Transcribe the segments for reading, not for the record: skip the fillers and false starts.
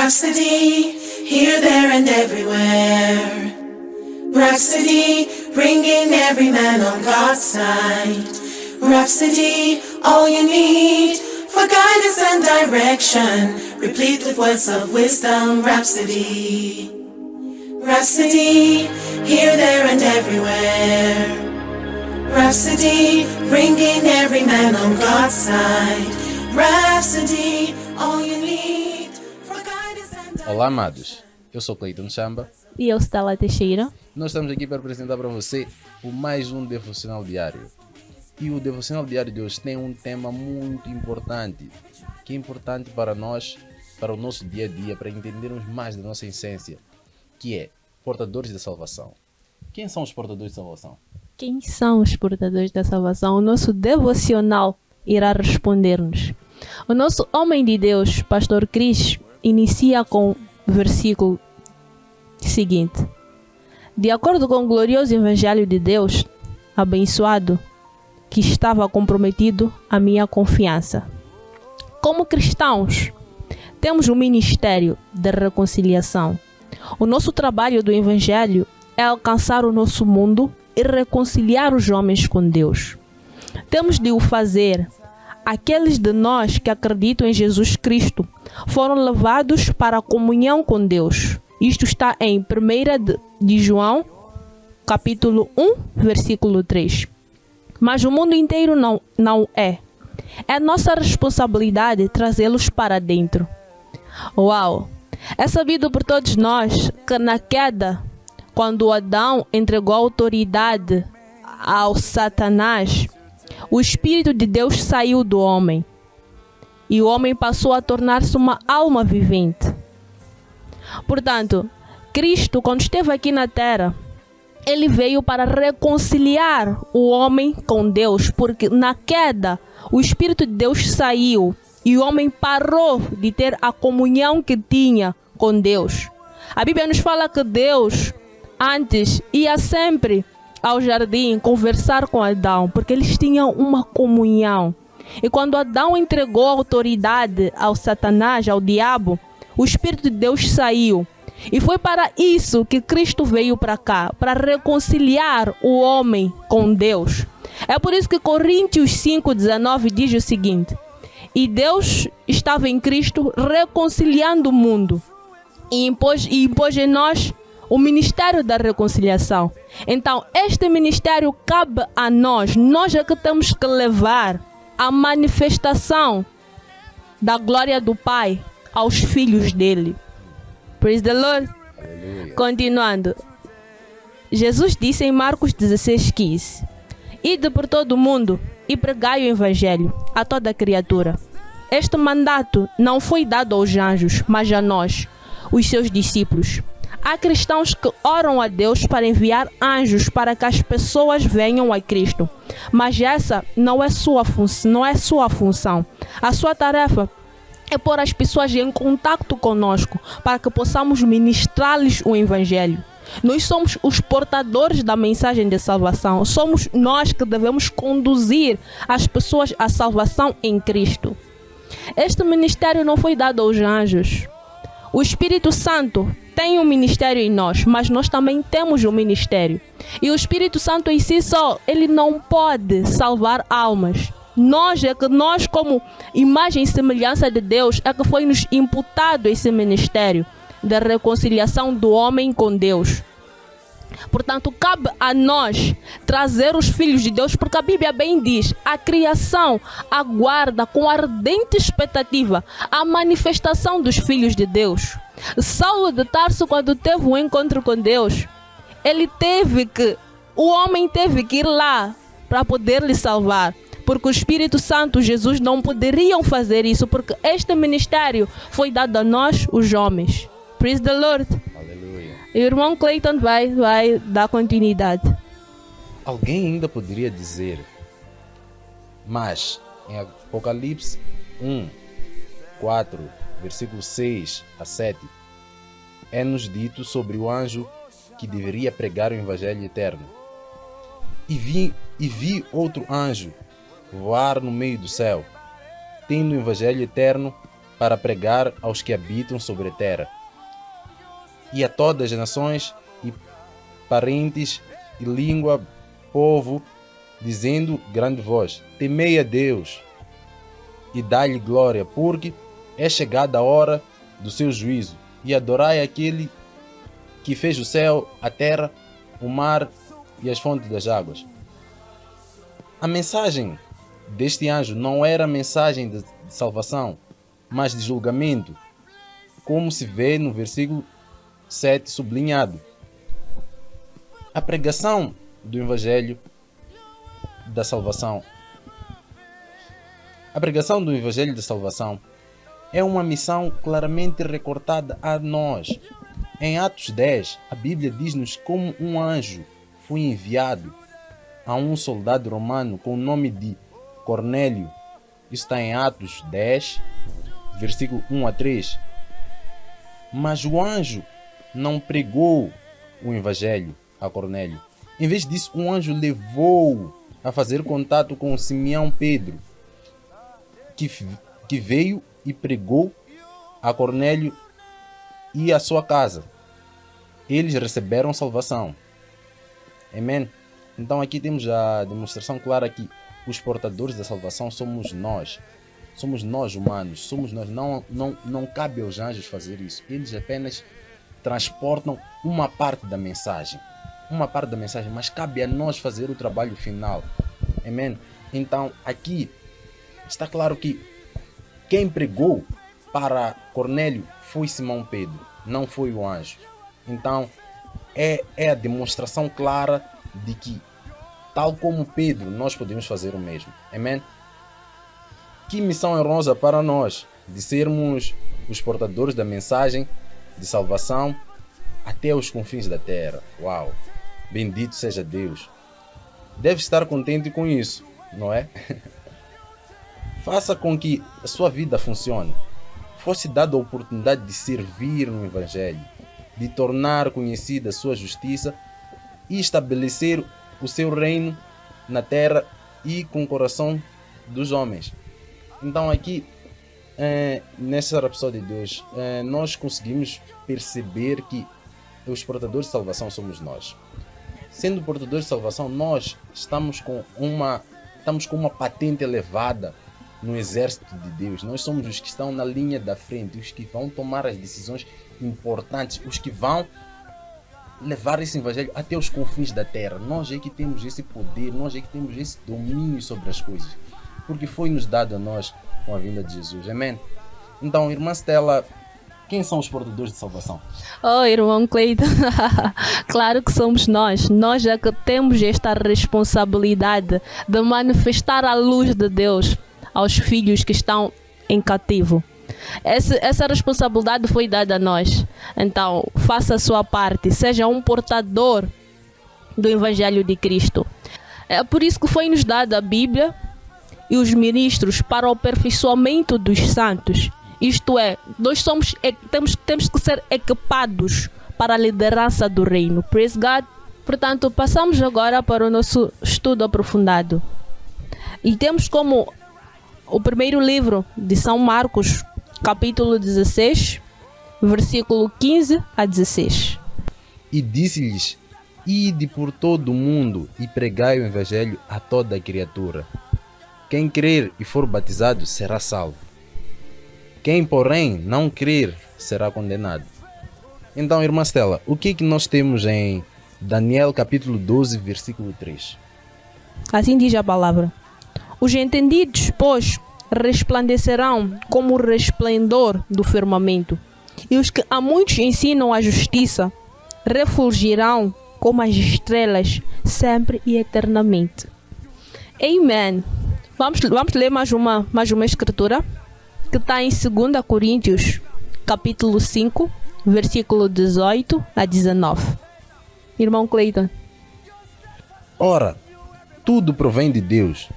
Rhapsody, here, there, and everywhere. Rhapsody, bringing every man on God's side. Rhapsody, all you need for guidance and direction, replete with words of wisdom. Rhapsody, Rhapsody, here, there, and everywhere. Rhapsody, bringing every man on God's side. Rhapsody, all you need for guidance and direction. Olá, amados. Eu sou Cleiton Chamba. E eu, Stella Teixeira. Nós estamos aqui para apresentar para você o mais um Devocional Diário. E o Devocional Diário de hoje tem um tema muito importante, que é importante para nós, para o nosso dia a dia, para entendermos mais da nossa essência, que é portadores da salvação. Quem são os portadores da salvação? Quem são os portadores da salvação? O nosso devocional irá responder-nos. O nosso homem de Deus, Pastor Cris, inicia com o versículo seguinte: de acordo com o glorioso Evangelho de Deus, abençoado, que estava comprometido a minha confiança. Como cristãos, temos um ministério de reconciliação. O nosso trabalho do Evangelho é alcançar o nosso mundo e reconciliar os homens com Deus. Temos de o fazer. Aqueles de nós que acreditam em Jesus Cristo foram levados para a comunhão com Deus. Isto está em 1 de João, capítulo 1, versículo 3. Mas o mundo inteiro não é. É nossa responsabilidade trazê-los para dentro. Uau! É sabido por todos nós que na queda, quando Adão entregou a autoridade ao Satanás, o Espírito de Deus saiu do homem e o homem passou a tornar-se uma alma vivente. Portanto, Cristo, quando esteve aqui na terra, ele veio para reconciliar o homem com Deus, porque na queda o Espírito de Deus saiu e o homem parou de ter a comunhão que tinha com Deus. A Bíblia nos fala que Deus antes ia sempre ao jardim conversar com Adão, porque eles tinham uma comunhão. E quando Adão entregou a autoridade ao Satanás, ao diabo, o Espírito de Deus saiu. E foi para isso que Cristo veio para cá, para reconciliar o homem com Deus. É por isso que Coríntios 5,19 diz o seguinte: e Deus estava em Cristo reconciliando o mundo e impôs em nós o ministério da reconciliação. Então, este ministério cabe a nós. Nós é que temos que levar a manifestação da glória do Pai aos filhos dele. Praise the Lord. Aleluia. Continuando. Jesus disse em Marcos 16,15: ide por todo o mundo e pregai o Evangelho a toda criatura. Este mandato não foi dado aos anjos, mas a nós, os seus discípulos. Há cristãos que oram a Deus para enviar anjos para que as pessoas venham a Cristo. Mas essa não é sua função. A sua tarefa é pôr as pessoas em contato conosco para que possamos ministrar-lhes o Evangelho. Nós somos os portadores da mensagem de salvação. Somos nós que devemos conduzir as pessoas à salvação em Cristo. Este ministério não foi dado aos anjos. O Espírito Santo tem um ministério em nós, mas nós também temos um ministério. E o Espírito Santo em si só, ele não pode salvar almas. Nós como imagem e semelhança de Deus, é que foi nos imputado esse ministério da reconciliação do homem com Deus. Portanto, cabe a nós trazer os filhos de Deus, porque a Bíblia bem diz: a criação aguarda com ardente expectativa a manifestação dos filhos de Deus. Saulo de Tarso, quando teve um encontro com Deus, o homem teve que ir lá para poder lhe salvar, porque o Espírito Santo, Jesus, não poderiam fazer isso, porque este ministério foi dado a nós, os homens. Praise the Lord. Aleluia. E o irmão Cleiton vai dar continuidade. Alguém ainda poderia dizer, mas em Apocalipse 1:4, versículo 6 a 7, é-nos dito sobre o anjo que deveria pregar o Evangelho eterno. E vi outro anjo voar no meio do céu, tendo o Evangelho eterno para pregar aos que habitam sobre a terra, e a todas as nações, e parentes, e língua, povo, dizendo grande voz: temei a Deus e dai-lhe glória, porque é chegada a hora do seu juízo, e adorai aquele que fez o céu, a terra, o mar e as fontes das águas. A mensagem deste anjo não era mensagem de salvação, mas de julgamento, como se vê no versículo 7 sublinhado. A pregação do Evangelho da Salvação. A pregação do Evangelho da Salvação é uma missão claramente recortada a nós. Em Atos 10, a Bíblia diz-nos como um anjo foi enviado a um soldado romano com o nome de Cornélio. Isso está em Atos 10, versículo 1 a 3. Mas o anjo não pregou o Evangelho a Cornélio. Em vez disso, um anjo levou-o a fazer contato com Simeão Pedro, que veio e pregou a Cornélio e a sua casa. Eles receberam salvação. Amém? Então aqui temos a demonstração clara que os portadores da salvação somos nós. Somos nós humanos, somos nós. Não cabe aos anjos fazer isso. Eles apenas transportam uma parte da mensagem. Mas cabe a nós fazer o trabalho final. Amém? Então aqui está claro que quem pregou para Cornélio foi Simão Pedro, não foi o anjo. Então é a demonstração clara de que, tal como Pedro, nós podemos fazer o mesmo. Amém? Que missão honrosa para nós de sermos os portadores da mensagem de salvação até os confins da terra. Uau! Bendito seja Deus. Deve estar contente com isso, não é? Faça com que a sua vida funcione. Fosse dada a oportunidade de servir no Evangelho, de tornar conhecida a sua justiça e estabelecer o seu reino na terra e com o coração dos homens. Então aqui, nessa Rapsódia de hoje, nós conseguimos perceber que os portadores de salvação somos nós. Sendo portadores de salvação, nós estamos com uma patente elevada no exército de Deus. Nós somos os que estão na linha da frente, os que vão tomar as decisões importantes, os que vão levar esse evangelho até os confins da terra. Nós é que temos esse poder, nós é que temos esse domínio sobre as coisas, porque foi nos dado a nós com a vinda de Jesus. Amém? Então, irmã Stella, quem são os portadores de salvação? Oh, irmão Cleiton, claro que somos nós. Nós é que temos esta responsabilidade de manifestar a luz de Deus aos filhos que estão em cativo. Essa responsabilidade foi dada a nós. Então, faça a sua parte, seja um portador do Evangelho de Cristo. É por isso que foi nos dada a Bíblia e os ministros para o aperfeiçoamento dos santos. Isto é, nós temos que ser equipados para a liderança do reino. Praise God. Portanto, passamos agora para o nosso estudo aprofundado. E temos como o primeiro livro de São Marcos, capítulo 16, versículo 15 a 16. E disse-lhes: ide por todo o mundo e pregai o evangelho a toda a criatura. Quem crer e for batizado será salvo. Quem, porém, não crer será condenado. Então, irmã Stella, o que nós temos em Daniel capítulo 12, versículo 3? Assim diz a palavra: os entendidos, pois, resplandecerão como o resplendor do firmamento, e os que a muitos ensinam a justiça refulgirão como as estrelas, sempre e eternamente. Amém. Vamos ler mais uma escritura que está em 2 Coríntios, capítulo 5, versículo 18 a 19. Irmão Cleiton. Ora, tudo provém de Deus,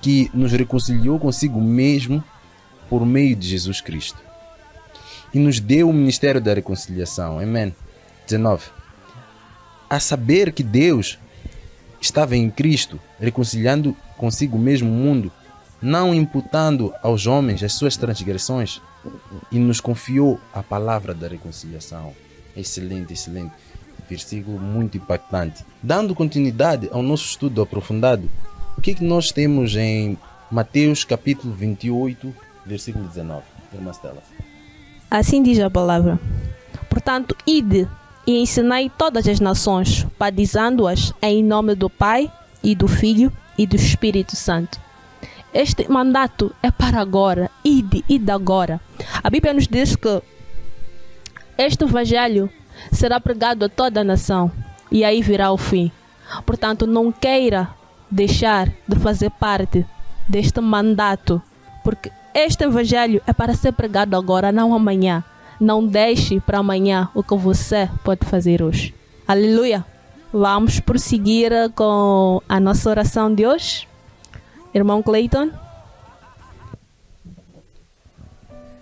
que nos reconciliou consigo mesmo por meio de Jesus Cristo, e nos deu o ministério da reconciliação. Amém. 19. A saber que Deus estava em Cristo, reconciliando consigo mesmo o mundo, não imputando aos homens as suas transgressões, e nos confiou a palavra da reconciliação. Excelente, excelente. Versículo muito impactante. Dando continuidade ao nosso estudo aprofundado, o que nós temos em Mateus capítulo 28, versículo 19? Irmã Stella. Assim diz a palavra. Portanto, ide e ensinai todas as nações, batizando-as em nome do Pai e do Filho e do Espírito Santo. Este mandato é para agora. Ide agora. A Bíblia nos diz que este evangelho será pregado a toda a nação e aí virá o fim. Portanto, não queira deixar de fazer parte deste mandato, porque este evangelho é para ser pregado agora, não amanhã. Não deixe para amanhã o que você pode fazer hoje. Aleluia! Vamos prosseguir com a nossa oração de hoje. Irmão Clayton.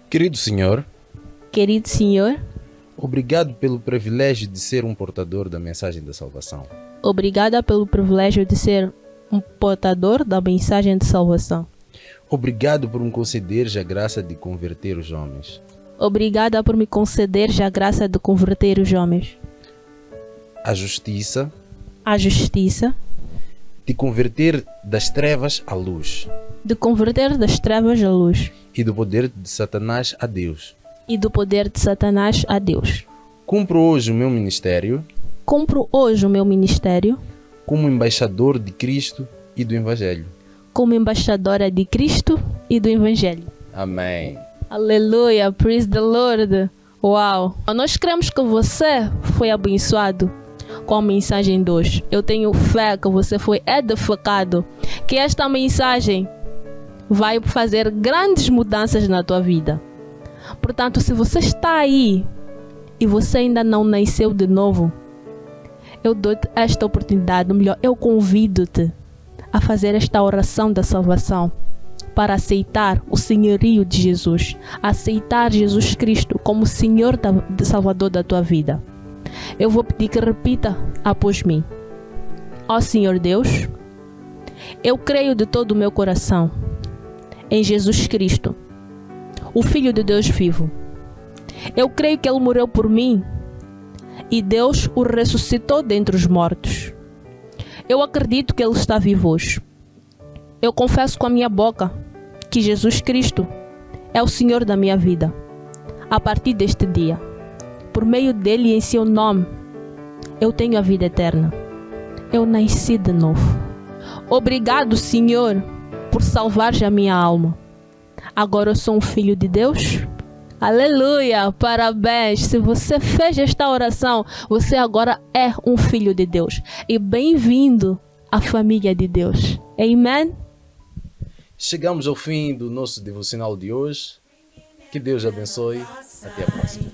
Querido Senhor, obrigado pelo privilégio de ser um portador da mensagem da salvação. Obrigada pelo privilégio de ser um portador da mensagem de salvação. Obrigado por me concederes a graça de converter os homens. Obrigada por me concederes a graça de converter os homens. A justiça. De converter das trevas à luz. De converter das trevas à luz. E do poder de Satanás a Deus. Cumpro hoje o meu ministério. Como embaixador de Cristo e do Evangelho. Como embaixadora de Cristo e do Evangelho. Amém. Aleluia, praise the Lord. Uau! Nós cremos que você foi abençoado com a mensagem de hoje. Eu tenho fé que você foi edificado, que esta mensagem vai fazer grandes mudanças na tua vida. Portanto, se você está aí e você ainda não nasceu de novo, eu dou-te esta oportunidade, ou melhor, eu convido-te a fazer esta oração da salvação para aceitar o senhorio de Jesus, aceitar Jesus Cristo como Senhor e Salvador da tua vida. Eu vou pedir que repita após mim. Ó Senhor Deus, eu creio de todo o meu coração em Jesus Cristo, o Filho de Deus vivo. Eu creio que Ele morreu por mim e Deus o ressuscitou dentre os mortos. Eu acredito que Ele está vivo hoje. Eu confesso com a minha boca que Jesus Cristo é o Senhor da minha vida. A partir deste dia, por meio dele e em seu nome, eu tenho a vida eterna. Eu nasci de novo. Obrigado, Senhor, por salvar a minha alma. Agora eu sou um filho de Deus. Aleluia, parabéns. Se você fez esta oração, você agora é um filho de Deus. E bem-vindo à família de Deus. Amém? Chegamos ao fim do nosso devocional de hoje. Que Deus abençoe. Até a próxima.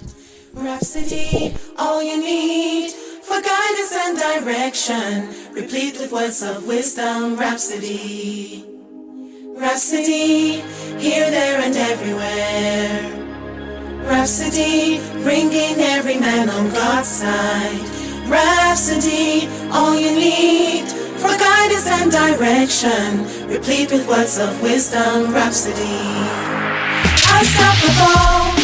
Rhapsody, all you need for guidance and direction, replete with words of wisdom. Rhapsody, Rhapsody, here, there, and everywhere. Rhapsody, bringing every man on God's side. Rhapsody, all you need for guidance and direction, replete with words of wisdom. Rhapsody, unstoppable.